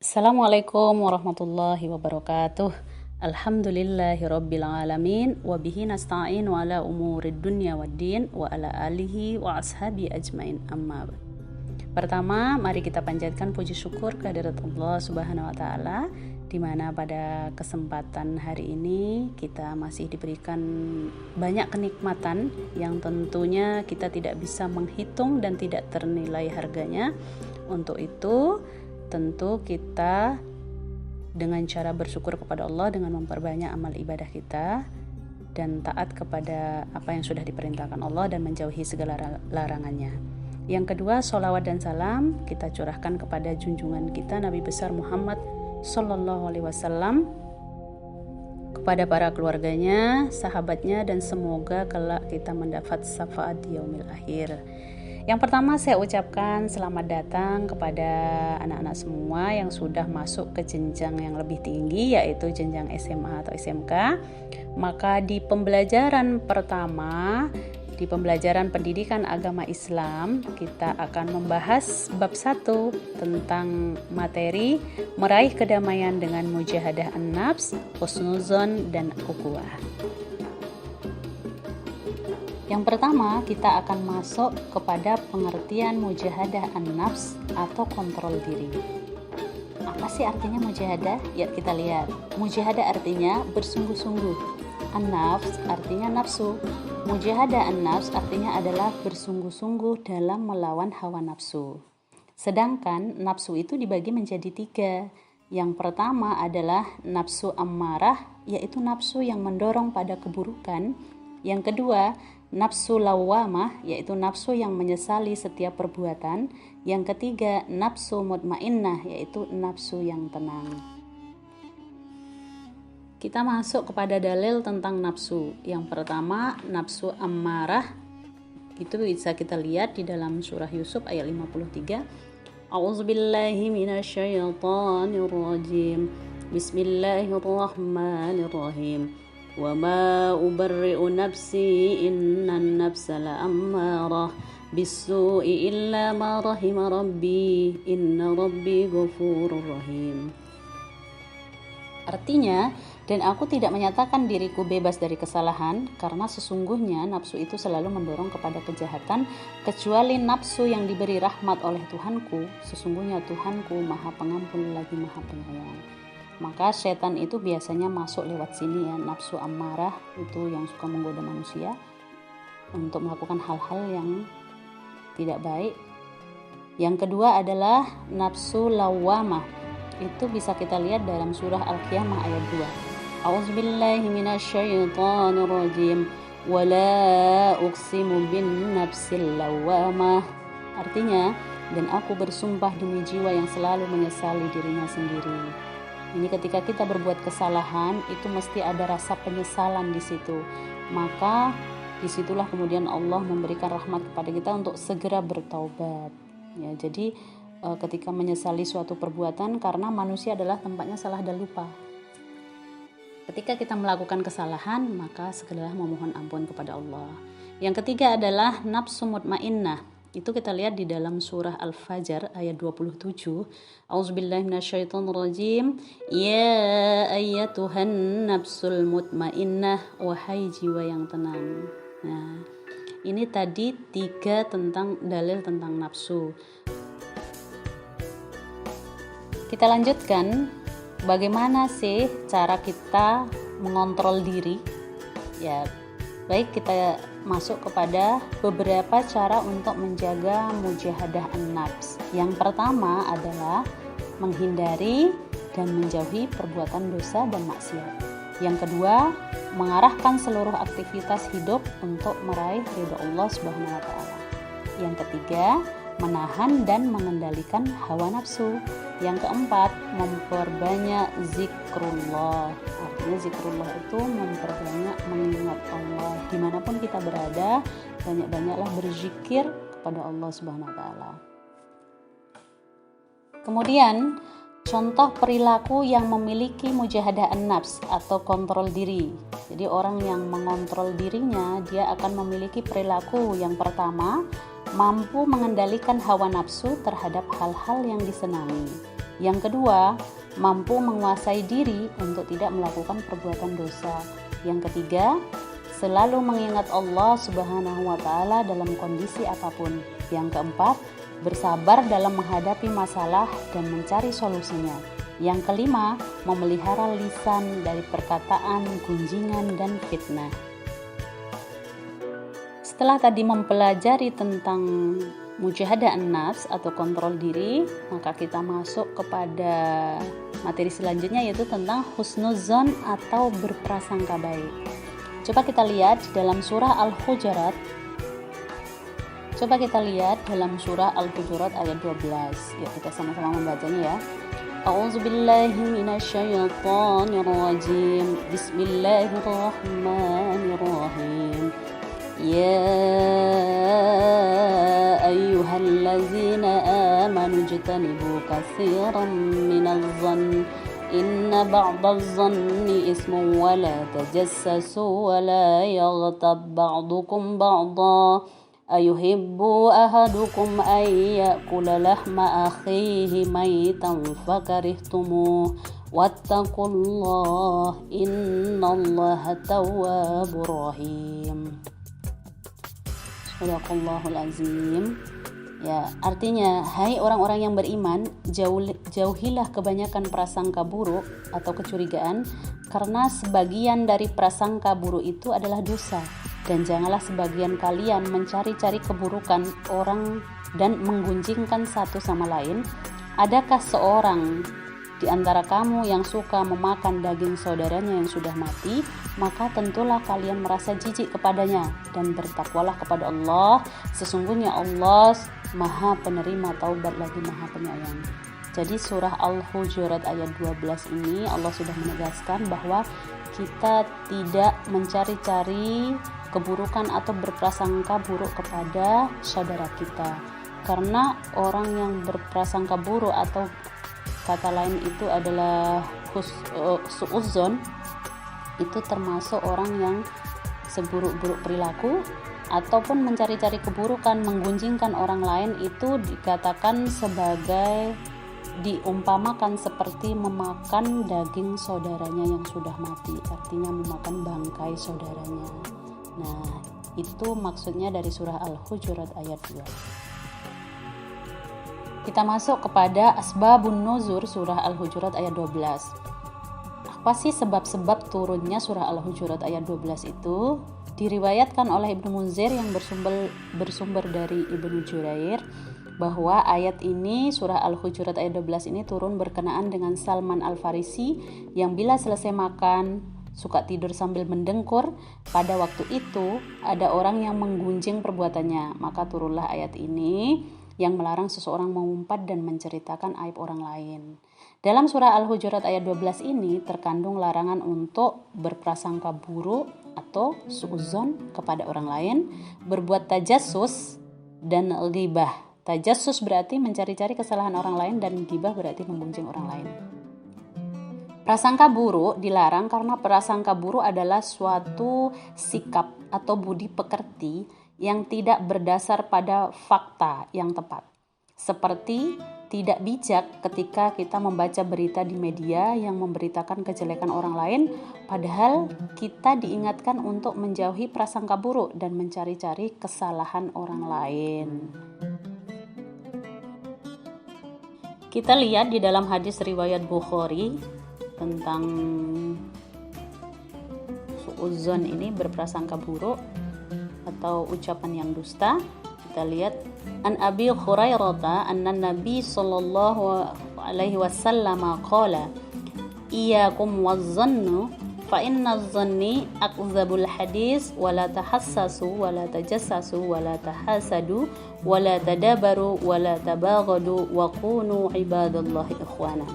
Assalamualaikum warahmatullahi wabarakatuh. Alhamdulillahirabbil alamin wa bihi nasta'in wa ala umurid dunya waddin wa ala alihi wa ashabi ajmain. Amma ba'd. Pertama, mari kita panjatkan puji syukur kehadirat Allah Subhanahu wa taala di mana pada kesempatan hari ini kita masih diberikan banyak kenikmatan yang tentunya kita tidak bisa menghitung dan tidak ternilai harganya. Untuk itu tentu kita dengan cara bersyukur kepada Allah dengan memperbanyak amal ibadah kita dan taat kepada apa yang sudah diperintahkan Allah dan menjauhi segala larangannya. Yang kedua, sholawat dan salam kita curahkan kepada junjungan kita Nabi besar Muhammad Sallallahu Alaihi Wasallam, kepada para keluarganya, sahabatnya, dan semoga kelak kita mendapat syafaat di yaumil akhir. Yang pertama, saya ucapkan selamat datang kepada anak-anak semua yang sudah masuk ke jenjang yang lebih tinggi, yaitu jenjang SMA atau SMK. Maka di pembelajaran pertama, di pembelajaran pendidikan agama Islam, kita akan membahas bab 1 tentang materi meraih kedamaian dengan mujahadah an-nafs, husnuzon, dan ukhuwah. Yang pertama, kita akan masuk kepada pengertian mujahadah an-nafs atau kontrol diri. Apa sih artinya mujahadah? Ya, kita lihat. Mujahadah artinya bersungguh-sungguh. An-nafs artinya nafsu. Mujahadah an-nafs artinya adalah bersungguh-sungguh dalam melawan hawa nafsu. Sedangkan nafsu itu dibagi menjadi 3. Yang pertama adalah nafsu ammarah, yaitu nafsu yang mendorong pada keburukan. Yang kedua, nafsu lawwamah, yaitu nafsu yang menyesali setiap perbuatan. Yang ketiga, nafsu mutmainnah, yaitu nafsu yang tenang. Kita masuk kepada dalil tentang nafsu. Yang pertama, nafsu ammarah. Itu bisa kita lihat di dalam surah Yusuf ayat 53. A'udzubillahi minasyaitonirrajim. Bismillahirrahmanirrahim. Wa ma ubarri'u nafsi innan nafsa la'ammarah bis-su'i illa ma rahima rabbi inna rabbi ghafurur rahim. Artinya, dan aku tidak menyatakan diriku bebas dari kesalahan karena sesungguhnya nafsu itu selalu mendorong kepada kejahatan kecuali nafsu yang diberi rahmat oleh Tuhanku. Sesungguhnya Tuhanku Maha Pengampun lagi Maha Penyayang. Maka setan itu biasanya masuk lewat sini ya, nafsu ammarah itu yang suka menggoda manusia untuk melakukan hal-hal yang tidak baik. Yang kedua adalah nafsu lawwamah. Itu bisa kita lihat dalam surah Al-Qiyamah ayat 2. A'udzubillahi minasyaitonirrajim. Wala uqsimu bin nafsil lawwamah. Artinya, dan aku bersumpah demi jiwa yang selalu menyesali dirinya sendiri. Ini ketika kita berbuat kesalahan itu mesti ada rasa penyesalan di situ. Maka disitulah kemudian Allah memberikan rahmat kepada kita untuk segera bertaubat. Ya, jadi ketika menyesali suatu perbuatan karena manusia adalah tempatnya salah dan lupa. Ketika kita melakukan kesalahan maka segeralah memohon ampun kepada Allah. Yang ketiga adalah nafsu mutmainnah. Itu kita lihat di dalam surah Al-Fajr ayat 27. A'udzubillahi minasyaitonirrajim. Ya ayyatuhan nafsul mutmainnah, wahai jiwa yang tenang. Nah, ini tadi 3 tentang dalil tentang nafsu. Kita lanjutkan, bagaimana sih cara kita mengontrol diri? Ya, baik, kita masuk kepada beberapa cara untuk menjaga mujahadah an-nafs. Yang pertama adalah menghindari dan menjauhi perbuatan dosa dan maksiat. Yang kedua, mengarahkan seluruh aktivitas hidup untuk meraih ridha Allah Subhanahu wa taala. Yang ketiga, menahan dan mengendalikan hawa nafsu. Yang keempat, memperbanyak zikrullah. Artinya zikrullah itu memperbanyak mengingat Allah. Dimanapun kita berada, banyak-banyaklah berzikir kepada Allah Subhanahu wa taala. Kemudian, contoh perilaku yang memiliki mujahadah an-nafs atau kontrol diri. Jadi orang yang mengontrol dirinya, dia akan memiliki perilaku yang pertama, mampu mengendalikan hawa nafsu terhadap hal-hal yang disenangi. Yang kedua, mampu menguasai diri untuk tidak melakukan perbuatan dosa. Yang ketiga, selalu mengingat Allah Subhanahu wa Ta'ala dalam kondisi apapun. Yang keempat, bersabar dalam menghadapi masalah dan mencari solusinya. Yang kelima, memelihara lisan dari perkataan, gunjingan, dan fitnah. Setelah tadi mempelajari tentang mujahadah an-nafs atau kontrol diri, maka kita masuk kepada materi selanjutnya, yaitu tentang husnuzon atau berprasangka baik. Coba kita lihat dalam surah Al-Hujurat. Ayat 12. Yuk kita sama-sama membacanya ya. A'udzubillahi minasyaitonirrajim. Bismillahirrahmanirrahim. Ya ayyuhallazina amanu ijtanibu katsiran minadh-dhanni inna ba'dadh-dhanni ismun wa la tajassasu wa la yaghtab ba'dukum ba'dha ayuhibbu ahadukum an ya'kula lahma akhihi maytan fakarihtumuh wattaqullah innallaha tawwabur rahim. Sadaqallahul azim. Ya, artinya, hai orang-orang yang beriman, jauhilah kebanyakan prasangka buruk atau kecurigaan, karena sebagian dari prasangka buruk itu adalah dosa. Dan janganlah sebagian kalian mencari-cari keburukan orang dan menggunjingkan satu sama lain. Adakah seorang di antara kamu yang suka memakan daging saudaranya yang sudah mati? Maka tentulah kalian merasa jijik kepadanya, dan bertakwalah kepada Allah. Sesungguhnya Allah Maha penerima taubat lagi Maha penyayang. Jadi surah Al-Hujurat ayat 12 ini Allah sudah menegaskan bahwa kita tidak mencari-cari keburukan atau berprasangka buruk kepada saudara kita. Karena orang yang berprasangka buruk atau kata lain itu adalah su'uzzon, itu termasuk orang yang seburuk-buruk perilaku ataupun mencari-cari keburukan, menggunjingkan orang lain, itu dikatakan sebagai diumpamakan seperti memakan daging saudaranya yang sudah mati, artinya memakan bangkai saudaranya. Nah, itu maksudnya dari surah Al-Hujurat ayat 2. Kita masuk kepada asbabun nuzur surah Al-Hujurat ayat 12. Apa sih sebab-sebab turunnya surah Al-Hujurat ayat 12 itu? Diriwayatkan oleh Ibnu Munzir yang bersumber dari Ibnu Jurair bahwa ayat ini, surah Al-Hujurat ayat 12 ini turun berkenaan dengan Salman Al-Farisi yang bila selesai makan suka tidur sambil mendengkur. Pada waktu itu ada orang yang menggunjing perbuatannya, maka turunlah ayat ini yang melarang seseorang mengumpat dan menceritakan aib orang lain. Dalam surah Al-Hujurat ayat 12 ini terkandung larangan untuk berprasangka buruk atau su'uzzon kepada orang lain, berbuat tajassus dan ghibah. Tajassus berarti mencari-cari kesalahan orang lain, dan ghibah berarti menggunjing orang lain. Prasangka buruk dilarang karena prasangka buruk adalah suatu sikap atau budi pekerti yang tidak berdasar pada fakta yang tepat. Seperti tidak bijak ketika kita membaca berita di media yang memberitakan kejelekan orang lain, padahal kita diingatkan untuk menjauhi prasangka buruk dan mencari-cari kesalahan orang lain. Kita lihat di dalam hadis riwayat Bukhari tentang su'uzzon ini, berprasangka buruk atau ucapan yang dusta. Kita lihat an Abi Hurairah anna Nabi sallallahu alaihi wasallam qala iyyakum waz-zannu fa inna az-zanni akdzabul hadis wa la tahassasu wa la tajassasu wa la tahasadu wa la tadabaru wa la tabaghadu wa kunu ibadallahi ikhwana.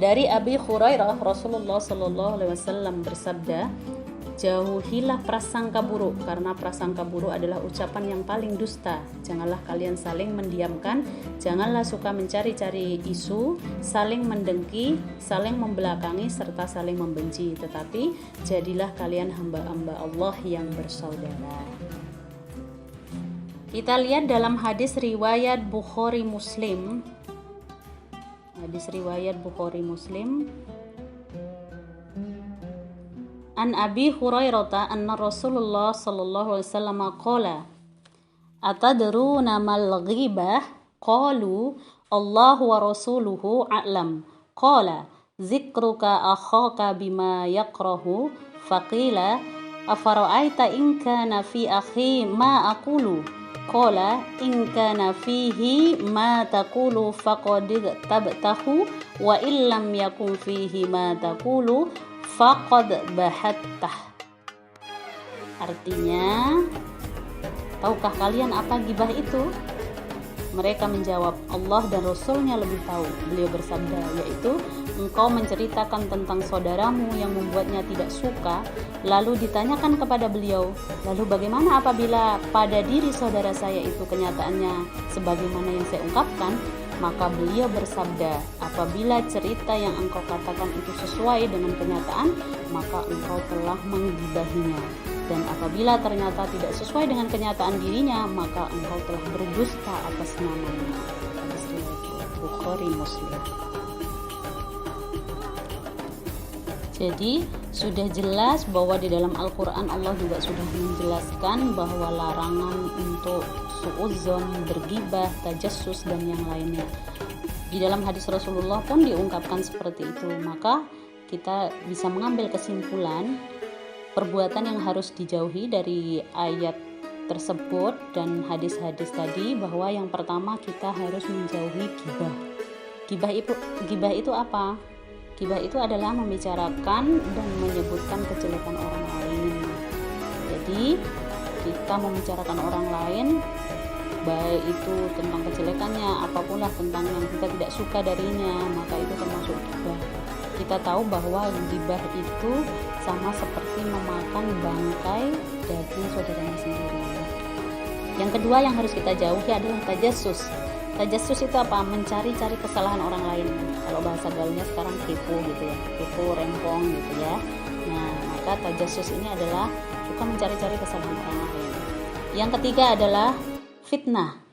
Dari Abi Hurairah, Rasulullah sallallahu alaihi wasallam bersabda, jauhilah prasangka buruk, karena prasangka buruk adalah ucapan yang paling dusta. Janganlah kalian saling mendiamkan, janganlah suka mencari-cari isu, saling mendengki, saling membelakangi, serta saling membenci. Tetapi jadilah kalian hamba-hamba Allah yang bersaudara. Kita lihat dalam hadis riwayat Bukhari Muslim. Hadis riwayat Bukhari Muslim. An Abi Hurairah anna Rasulullah sallallahu alaihi wasallam qala atadruna mal ghibah qalu Allahu wa rasuluhu a'lam qala zikruka akhaka bima yakrahu faqila afara'aita in kana fi akhi ma aqulu qala in kana fihi ma taqulu faqad tabtahu wa illam yakun fihi ma taqulu faqad bahattah. Artinya, tahukah kalian apa gibah itu? Mereka menjawab, Allah dan Rasulnya lebih tahu. Beliau bersabda, yaitu engkau menceritakan tentang saudaramu yang membuatnya tidak suka, lalu ditanyakan kepada beliau, lalu bagaimana apabila pada diri saudara saya itu kenyataannya sebagaimana yang saya ungkapkan? Maka beliau bersabda, apabila cerita yang engkau katakan itu sesuai dengan kenyataan, maka engkau telah menggibahinya. Dan apabila ternyata tidak sesuai dengan kenyataan dirinya, maka engkau telah berdusta atas namanya. Hadis riwayat Bukhari Muslim. Jadi sudah jelas bahwa di dalam Al-Quran Allah juga sudah menjelaskan bahwa larangan untuk suudzon, bergibah, tajassus, dan yang lainnya. Di dalam hadis Rasulullah pun diungkapkan seperti itu. Maka kita bisa mengambil kesimpulan perbuatan yang harus dijauhi dari ayat tersebut dan hadis-hadis tadi, bahwa yang pertama kita harus menjauhi gibah. Gibah itu apa? Gibah itu adalah membicarakan dan menyebutkan kejelekan orang lain. Jadi kita membicarakan orang lain, baik itu tentang kejelekannya, apapun lah tentang yang kita tidak suka darinya, maka itu termasuk gibah. Kita tahu bahwa gibah itu sama seperti memakan bangkai daging saudaranya sendiri. Yang kedua yang harus kita jauhi adalah tajassus. Tajassus itu apa? Mencari-cari kesalahan orang lain. Kalau bahasa gaulnya sekarang kepo gitu ya, kepo, rempong gitu ya. Nah, maka tajassus ini adalah suka mencari-cari kesalahan orang lain. Yang ketiga adalah fitnah.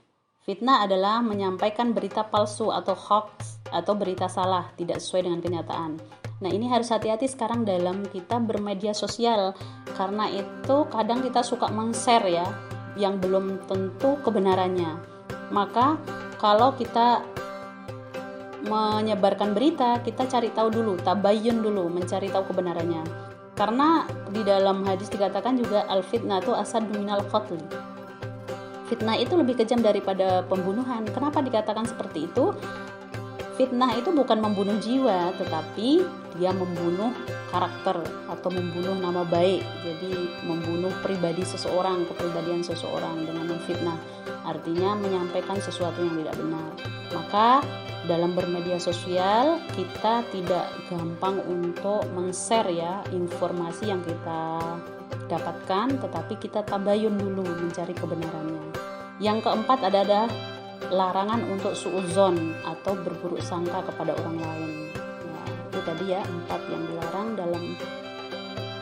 Fitnah adalah menyampaikan berita palsu atau hoax atau berita salah, tidak sesuai dengan kenyataan. Nah, ini harus hati-hati sekarang dalam kita bermedia sosial, karena itu kadang kita suka men-share ya, yang belum tentu kebenarannya. Maka kalau kita menyebarkan berita, kita cari tahu dulu, tabayyun dulu, mencari tahu kebenarannya. Karena di dalam hadis dikatakan juga al-fitnatu asaddu minal qatl. Fitnah itu lebih kejam daripada pembunuhan. Kenapa dikatakan seperti itu? Fitnah itu bukan membunuh jiwa, tetapi dia membunuh karakter atau membunuh nama baik. Jadi membunuh pribadi seseorang, kepribadian seseorang dengan memfitnah. Artinya menyampaikan sesuatu yang tidak benar. Maka dalam bermedia sosial kita tidak gampang untuk men-share ya informasi yang kita dapatkan, tetapi kita tabayun dulu mencari kebenarannya. Yang keempat adalah larangan untuk suudzon atau berburuk sangka kepada orang lain. Nah, itu tadi ya 4 yang dilarang dalam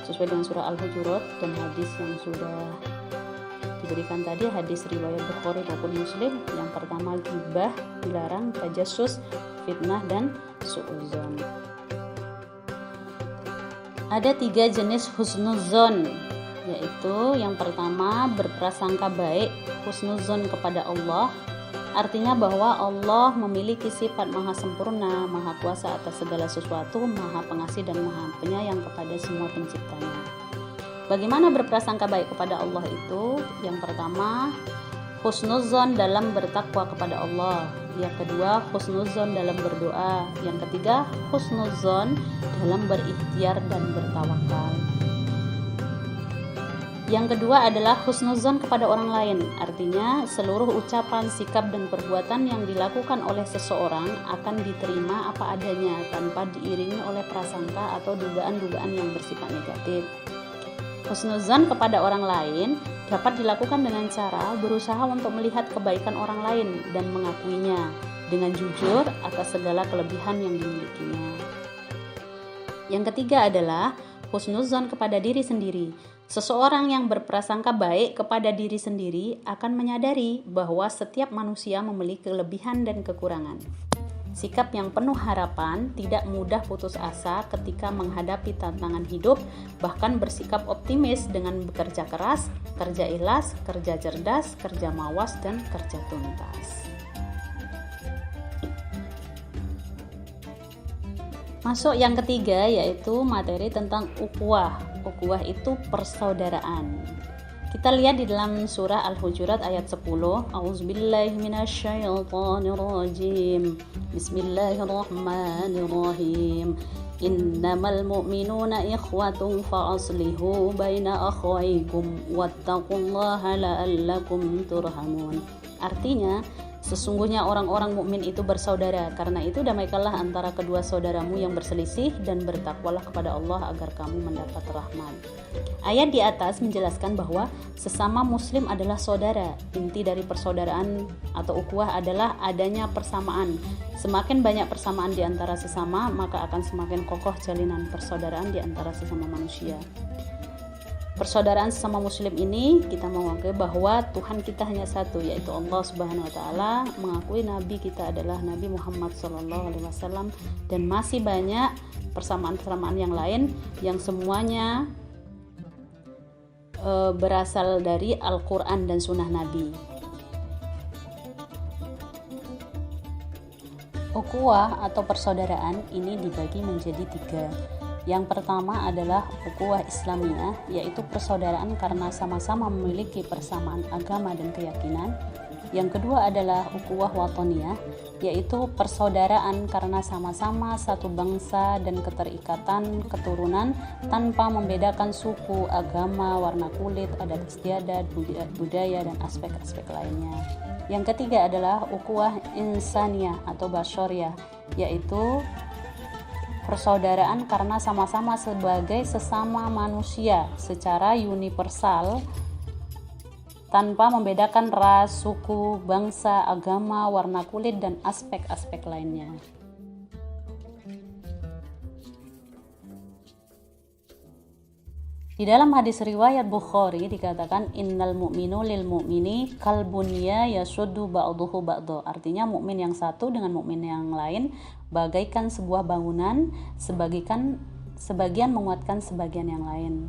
sesuai dengan surah Al-Hujurat dan hadis yang sudah diberikan tadi, hadis riwayat Bukhari maupun Muslim. Yang pertama gibah dilarang, tajassus, fitnah, dan suudzon. Ada 3 jenis husnuzon, yaitu yang pertama berprasangka baik, husnuzon kepada Allah. Artinya bahwa Allah memiliki sifat maha sempurna, maha kuasa atas segala sesuatu, maha pengasih dan maha penyayang kepada semua penciptanya. Bagaimana berprasangka baik kepada Allah itu? Yang pertama, husnuzon dalam bertakwa kepada Allah. Yang kedua, husnuzon dalam berdoa. Yang ketiga, husnuzon dalam berikhtiar dan bertawakal. Yang kedua adalah husnuzon kepada orang lain. Artinya, seluruh ucapan, sikap, dan perbuatan yang dilakukan oleh seseorang akan diterima apa adanya tanpa diiringi oleh prasangka atau dugaan-dugaan yang bersifat negatif. Husnuzon kepada orang lain dapat dilakukan dengan cara berusaha untuk melihat kebaikan orang lain dan mengakuinya dengan jujur atas segala kelebihan yang dimilikinya. Yang ketiga adalah husnuzon kepada diri sendiri. Seseorang yang berprasangka baik kepada diri sendiri akan menyadari bahwa setiap manusia memiliki kelebihan dan kekurangan. Sikap yang penuh harapan, tidak mudah putus asa ketika menghadapi tantangan hidup, bahkan bersikap optimis dengan bekerja keras, kerja ikhlas, kerja cerdas, kerja mawas, dan kerja tuntas. Masuk yang ketiga, yaitu materi tentang ukhuwah. Ukhuwah itu persaudaraan. Kita lihat di dalam surah Al-Hujurat ayat 10. A'udzubillahi minasyaitonirrajim. Bismillahirrahmanirrahim. Innamal mu'minuna ikhwatun fa'aslihu baina akhawaykum wattaqullaha la'allakum turhamun. Artinya, sesungguhnya orang-orang mukmin itu bersaudara, karena itu damaikanlah antara kedua saudaramu yang berselisih dan bertakwalah kepada Allah agar kamu mendapat rahmat. Ayat di atas menjelaskan bahwa sesama muslim adalah saudara. Inti dari persaudaraan atau ukhuwah adalah adanya persamaan. Semakin banyak persamaan di antara sesama, maka akan semakin kokoh jalinan persaudaraan di antara sesama manusia. Persaudaraan sesama muslim ini kita mengakui bahwa Tuhan kita hanya satu, yaitu Allah Subhanahu wa taala, mengakui nabi kita adalah Nabi Muhammad SAW, dan masih banyak persamaan-persamaan yang lain yang semuanya berasal dari Al-Qur'an dan Sunnah Nabi. Ukhuwah atau persaudaraan ini dibagi menjadi 3. Yang pertama adalah ukhuwah Islamiyah, yaitu persaudaraan karena sama-sama memiliki persamaan agama dan keyakinan. Yang kedua adalah ukhuwah Watoniyah, yaitu persaudaraan karena sama-sama satu bangsa dan keterikatan keturunan tanpa membedakan suku, agama, warna kulit, adat istiadat, budaya, dan aspek-aspek lainnya. Yang ketiga adalah ukhuwah Insaniyah atau Basyariyah, yaitu persaudaraan karena sama-sama sebagai sesama manusia secara universal tanpa membedakan ras, suku, bangsa, agama, warna kulit, dan aspek-aspek lainnya. Di dalam hadis riwayat Bukhari dikatakan innal mu'minu lil mu'mini kal bunya yasuddu ba'duhu ba'dha. Artinya mukmin yang satu dengan mukmin yang lain bagaikan sebuah bangunan, sebagian menguatkan sebagian yang lain.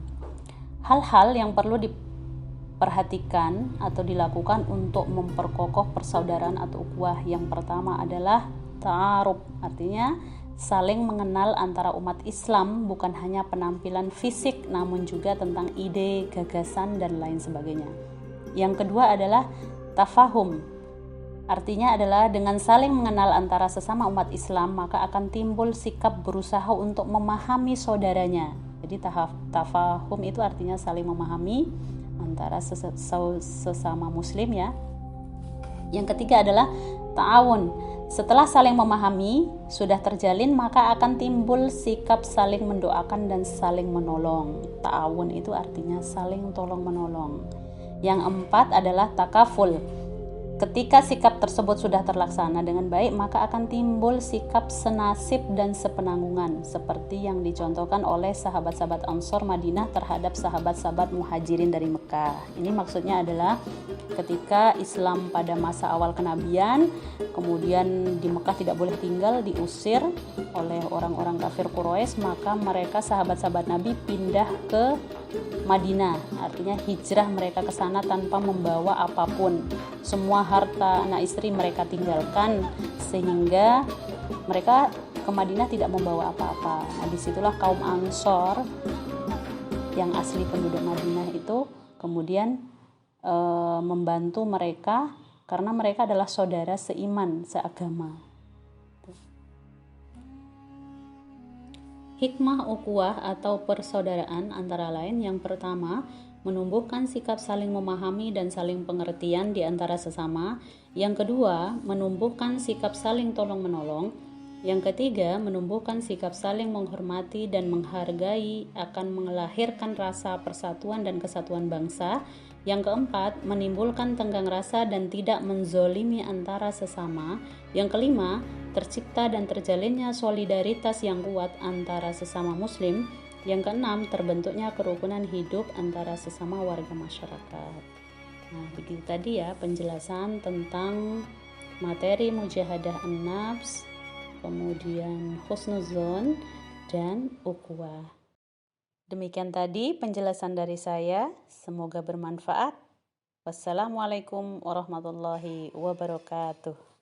Hal-hal yang perlu diperhatikan atau dilakukan untuk memperkokoh persaudaraan atau ukhuwah, yang pertama adalah ta'aruf, artinya saling mengenal antara umat Islam, bukan hanya penampilan fisik namun juga tentang ide, gagasan, dan lain sebagainya. Yang kedua adalah tafahum, artinya adalah dengan saling mengenal antara sesama umat Islam maka akan timbul sikap berusaha untuk memahami saudaranya. Jadi tafahum itu artinya saling memahami antara sesama muslim ya. Yang ketiga adalah ta'awun. Setelah saling memahami sudah terjalin, maka akan timbul sikap saling mendoakan dan saling menolong. Ta'awun itu artinya saling tolong menolong. Yang empat adalah takaful. Ketika sikap tersebut sudah terlaksana dengan baik, maka akan timbul sikap senasib dan sepenanggungan, seperti yang dicontohkan oleh sahabat-sahabat Ansor Madinah terhadap sahabat-sahabat Muhajirin dari Mekah. Ini maksudnya adalah ketika Islam pada masa awal kenabian, kemudian di Mekah tidak boleh tinggal, diusir oleh orang-orang kafir Quraisy, maka mereka sahabat-sahabat Nabi pindah ke Madinah, artinya hijrah mereka ke sana tanpa membawa apapun. Semua harta anak istri mereka tinggalkan, sehingga mereka ke Madinah tidak membawa apa-apa. Nah, disitulah kaum Ansor yang asli penduduk Madinah itu kemudian membantu mereka karena mereka adalah saudara seiman, seagama. Hikmah ukhuwah atau persaudaraan antara lain, yang pertama, menumbuhkan sikap saling memahami dan saling pengertian di antara sesama. Yang kedua, menumbuhkan sikap saling tolong-menolong. Yang ketiga, menumbuhkan sikap saling menghormati dan menghargai, akan melahirkan rasa persatuan dan kesatuan bangsa. Yang keempat, menimbulkan tenggang rasa dan tidak menzolimi antara sesama. Yang kelima, tercipta dan terjalinnya solidaritas yang kuat antara sesama muslim. Yang keenam, terbentuknya kerukunan hidup antara sesama warga masyarakat. Nah, begitu tadi ya penjelasan tentang materi mujahadah an-nafs kemudian husnuzon, dan ukhuwah. Demikian tadi penjelasan dari saya, semoga bermanfaat. Wassalamualaikum warahmatullahi wabarakatuh.